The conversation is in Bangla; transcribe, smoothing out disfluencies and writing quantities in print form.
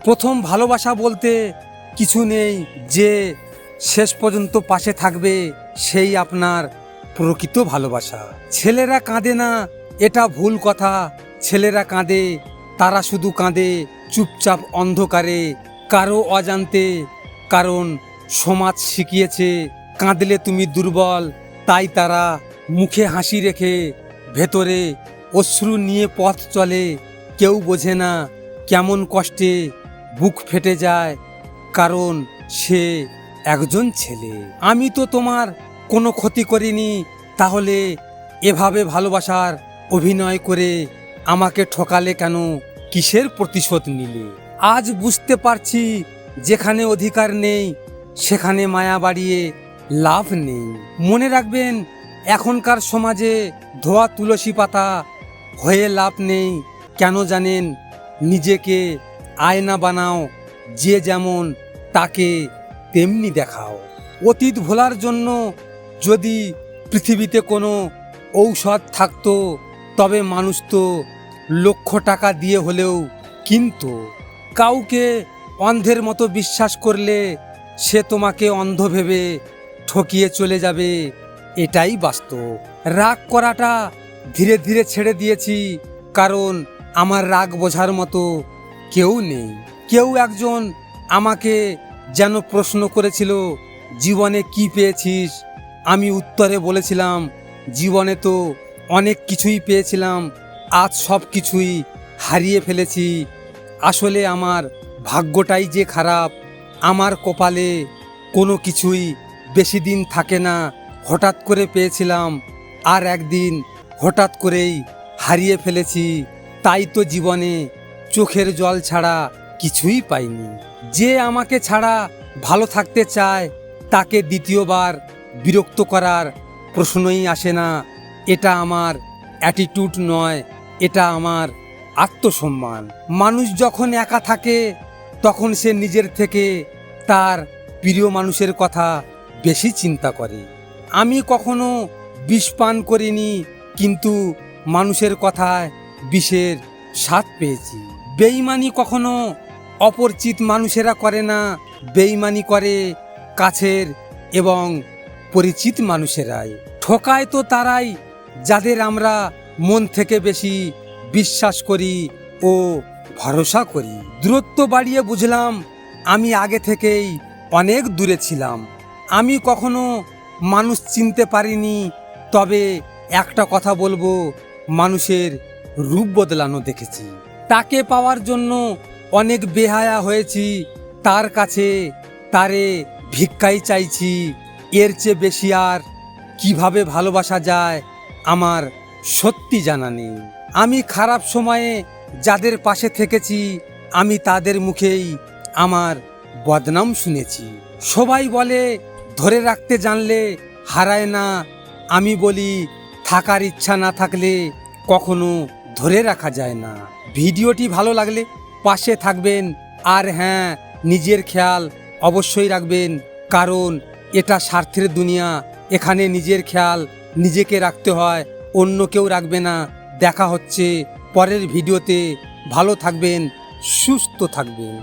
প্রথম ভালোবাসা বলতে কিছু নেই, যে শেষ পর্যন্ত পাশে থাকবে সেই আপনার প্রকৃত ভালোবাসা। ছেলেরা কাঁদে না, এটা ভুল কথা। ছেলেরা কাঁদে, তারা শুধু কাঁদে চুপচাপ অন্ধকারে, কারো অজান্তে। কারণ সমাজ শিখিয়েছে কাঁদলে তুমি দুর্বল, তাই তারা মুখে হাসি রেখে ভেতরে অশ্রু নিয়ে পথ চলে। কেউ বোঝে না কেমন কষ্টে বুক ফেটে যায়, কারণ সে একজন ছেলে। আমি তো তোমার কোনো ক্ষতি করিনি, তাহলে এভাবে ভালোবাসার অভিনয় করে আমাকে ঠকালে কেন? কিসের প্রতিশোধ নিলে? আজ বুঝতে পারছি, যেখানে অধিকার নেই সেখানে মায়া বাড়িয়ে লাভ নেই। মনে রাখবেন, এখনকার সমাজে ধোয়া তুলসী পাতা হয়ে লাভ নেই। কেন জানেন? নিজেকে আয়না বানাও, যে যেমন তাকে তেমনি দেখাও। অতীত ভোলার জন্য যদি পৃথিবীতে কোনো ঔষধ থাকতো, তবে মানুষ তো লক্ষ টাকা দিয়ে হলেও কিনতো। কাউকে অন্ধের মতো বিশ্বাস করলে সে তোমাকে অন্ধ ভেবে ঠকিয়ে চলে যাবে, এটাই বাস্তব। রাগ করাটা ধীরে ধীরে ছেড়ে দিয়েছি, কারণ আমার রাগ বোঝার মতো কেউ নেই। কেউ একজন আমাকে যেন প্রশ্ন করেছিল, জীবনে কি পেয়েছিস? আমি উত্তরে বলেছিলাম, জীবনে তো অনেক কিছুই পেয়েছিলাম, আজ সব কিছুই হারিয়ে ফেলেছি। আসলে আমার ভাগ্যটাই যে খারাপ। আমার কপালে কোনো কিছুই বেশি দিন থাকে না। হঠাৎ করে পেয়েছিলাম, আর একদিন হঠাৎ করেই হারিয়ে ফেলেছি। তাই তো জীবনে চোখের জল ছাড়া কিছুই পাইনি। যে আমাকে ছাড়া ভালো থাকতে চায়, তাকে দ্বিতীয়বার বিরক্ত করার প্রশ্নই আসে না। এটা আমার অ্যাটিটিউড নয়, এটা আমার আত্মসম্মান। মানুষ যখন একা থাকে, তখন সে নিজের থেকে তার প্রিয় মানুষের কথা বেশি চিন্তা করে। আমি কখনো বিষ পান করিনি, কিন্তু মানুষের কথায় বিষের স্বাদ পেয়েছি। বেইমানি কখনো অপরিচিত মানুষেরা করে না, বেইমানি করে কাছের এবং পরিচিত মানুষেরাই। ঠকায় তো তারাই যাদের আমরা মন থেকে বেশি বিশ্বাস করি ও ভরসা করি। দূরত্ব বাড়িয়ে বুঝলাম, আমি আগে থেকেই অনেক দূরে ছিলাম। আমি কখনো মানুষ চিনতে পারিনি, তবে একটা কথা বলবো, মানুষের রূপ বদলানো দেখেছি। তাকে পাওয়ার জন্য অনেক বেহায়া হয়েছি, তার কাছে তারে ভিক্ষাই চাইছি। এর চেয়ে বেশি আর কিভাবে ভালোবাসা যায় আমার সত্যি জানা নেই। আমি খারাপ সময়ে যাদের পাশে থেকেছি, আমি তাদের মুখেই আমার বদনাম শুনেছি। সবাই বলে ধরে রাখতে জানলে হারায় না। আমি বলি, থাকার ইচ্ছা না থাকলে কখনো ধরে রাখা যায় না। ভিডিওটি ভালো লাগলে পাশে থাকবেন, আর হ্যাঁ, নিজের খেয়াল অবশ্যই রাখবেন, কারণ এটা স্বার্থের দুনিয়া। এখানে নিজের খেয়াল নিজেকে রাখতে হয়, অন্য কেউ রাখবে না। দেখা হচ্ছে পরের ভিডিওতে। ভালো থাকবেন, সুস্থ থাকবেন।